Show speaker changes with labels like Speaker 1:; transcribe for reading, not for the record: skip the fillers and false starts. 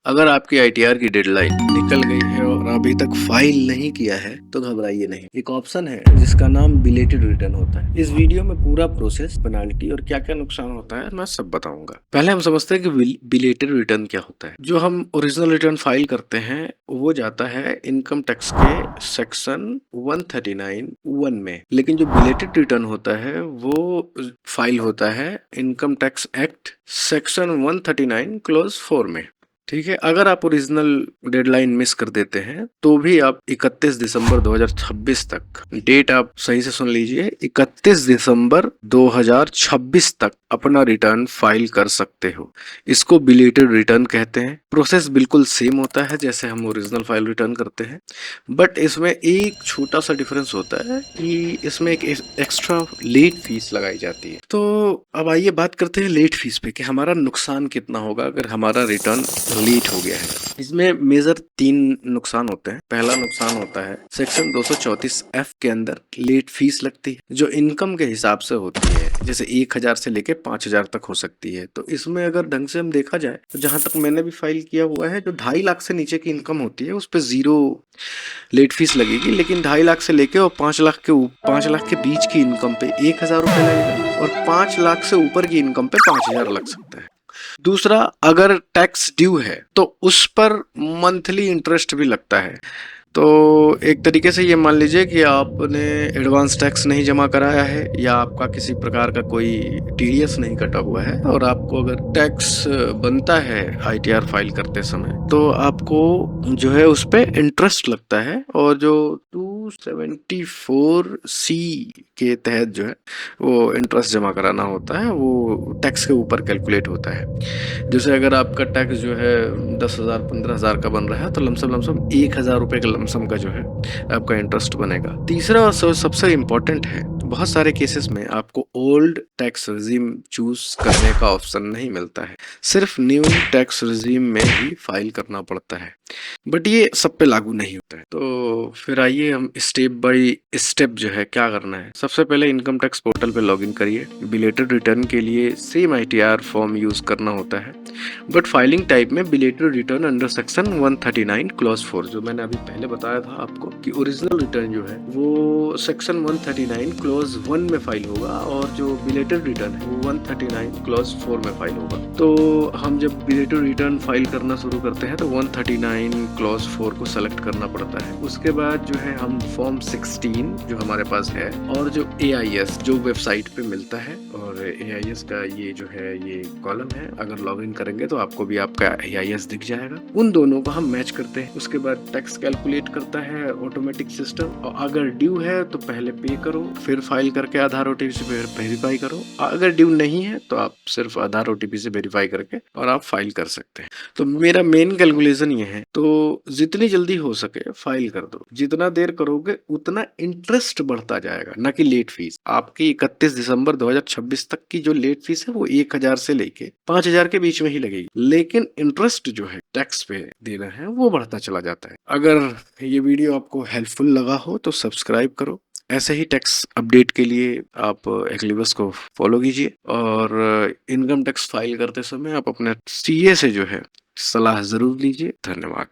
Speaker 1: अगर आपकी आईटीआर की डेडलाइन निकल गई है और अभी तक फाइल नहीं किया है तो घबराइए नहीं। एक ऑप्शन है जिसका नाम बिलेटेड रिटर्न होता है। इस वीडियो में पूरा प्रोसेस, पेनाल्टी और क्या क्या नुकसान होता है मैं सब बताऊंगा। पहले हम समझते हैं कि बिलेटेड रिटर्न क्या होता है। जो हम ओरिजिनल रिटर्न फाइल करते हैं वो जाता है इनकम टैक्स के सेक्शन 139(1) में, लेकिन जो बिलेटेड रिटर्न होता है वो फाइल होता है income tax act section 139 clause 4 में। ठीक है, अगर आप ओरिजिनल डेडलाइन मिस कर देते हैं तो भी आप 31 दिसंबर 2026 तक, डेट आप सही से सुन लीजिए, 31 दिसंबर 2026 तक अपना रिटर्न फाइल कर सकते हो। इसको बिलेटेड रिटर्न कहते हैं। प्रोसेस बिल्कुल सेम होता है जैसे हम ओरिजिनल फाइल रिटर्न करते हैं, बट इसमें एक छोटा सा डिफरेंस होता है कि इसमें एक एक्स्ट्रा लेट फीस लगाई जाती है। तो अब आइए बात करते हैं लेट फीस पे कि हमारा नुकसान कितना होगा अगर हमारा रिटर्न लेट हो गया है। इसमें मेजर 3 नुकसान होते हैं। पहला नुकसान होता है सेक्शन 234(f) के अंदर लेट फीस लगती है जो इनकम के हिसाब से होती है, जैसे 1000 से लेके 5000 तक हो सकती है। तो इसमें अगर ढंग से हम देखा जाए तो जहां तक मैंने भी फाइल किया हुआ है, जो 2.5 लाख से नीचे की इनकम होती है उस पर 0 लेट फीस लगेगी, लेकिन 2.5 लाख से लेके और 5 लाख के 5 लाख के बीच की इनकम पे 1000 रुपए लगेगा और 5 लाख से ऊपर की इनकम पे 5000 लग सकता है। दूसरा, अगर टैक्स ड्यू है तो उस पर मंथली इंटरेस्ट भी लगता है। तो एक तरीके से ये मान लीजिए कि आपने एडवांस टैक्स नहीं जमा कराया है या आपका किसी प्रकार का कोई टीडीएस नहीं कटा हुआ है और आपको अगर टैक्स बनता है आईटीआर फाइल करते समय, तो आपको जो है उस पे इंटरेस्ट लगता है और जो 274(c) के तहत जो है वो इंटरेस्ट जमा कराना होता है, वो टैक्स के ऊपर कैलकुलेट होता है। जैसे अगर आपका टैक्स जो है 10,000 15,000 का बन रहा है तो लमसम 1,000 रुपए का लमसम का जो है आपका इंटरेस्ट बनेगा। तीसरा और सबसे इम्पोर्टेंट है, बहुत सारे केसेस में आपको ओल्ड टैक्स रिजीम चूज करने का ऑप्शन नहीं मिलता है, सिर्फ न्यू टैक्स रिजीम में ही फाइल करना पड़ता है, बट ये सब पे लागू नहीं होता है। तो फिर आइए हम स्टेप बाय स्टेप जो है क्या करना है। सबसे पहले इनकम टैक्स पोर्टल पे लॉगिन करिए। बिलेटेड रिटर्न के लिए सेम आईटीआर फॉर्म यूज करना होता है, बट फाइलिंग टाइप में belated return under section 139 clause 4, जो मैंने अभी पहले बताया था आपको कि ओरिजिनल रिटर्न जो है वो सेक्शन 139 क्लॉज 1 में फाइल होगा और जो बिलेटेड रिटर्न है वो 139 क्लॉज 4 में फाइल होगा। तो हम जब बिलेटेड रिटर्न फाइल करना शुरू करते हैं तो 139 क्लॉज 4 को सेलेक्ट करना पड़ता है। उसके बाद जो है हम फॉर्म 16 जो हमारे पास है और जो AIS जो वेबसाइट पे मिलता है, और AIS का ये जो है ये कॉलम है, अगर लॉगिन करेंगे तो आपको भी आपका AIS दिख जाएगा। उन दोनों को हम मैच करते हैं। उसके बाद टैक्स कैलकुलेट करता है ऑटोमेटिक सिस्टम, और अगर ड्यू है तो पहले पे करो, फिर फाइल करके आधार OTP से वेरीफाई करो। अगर ड्यू नहीं है तो आप सिर्फ आधार OTP से वेरीफाई करके और आप फाइल कर सकते हैं। तो मेरा मेन कैलकुलेशन ये है, तो जितनी जल्दी हो सके फाइल कर दो। जितना देर करोगे उतना इंटरेस्ट बढ़ता जाएगा, ना कि लेट फीस। आपकी 31 दिसंबर 2026 तक की जो लेट फीस है वो 1000 से लेके 5000 के बीच में ही लगेगी, लेकिन इंटरेस्ट जो है टैक्स पे देना है वो बढ़ता चला जाता है। अगर ये वीडियो आपको हेल्पफुल लगा हो तो सब्सक्राइब करो। ऐसे ही टैक्स अपडेट के लिए आप एक्लिबस को फॉलो कीजिए, और इनकम टैक्स फाइल करते समय आप अपने CA से जो है सलाह जरूर लीजिए। धन्यवाद।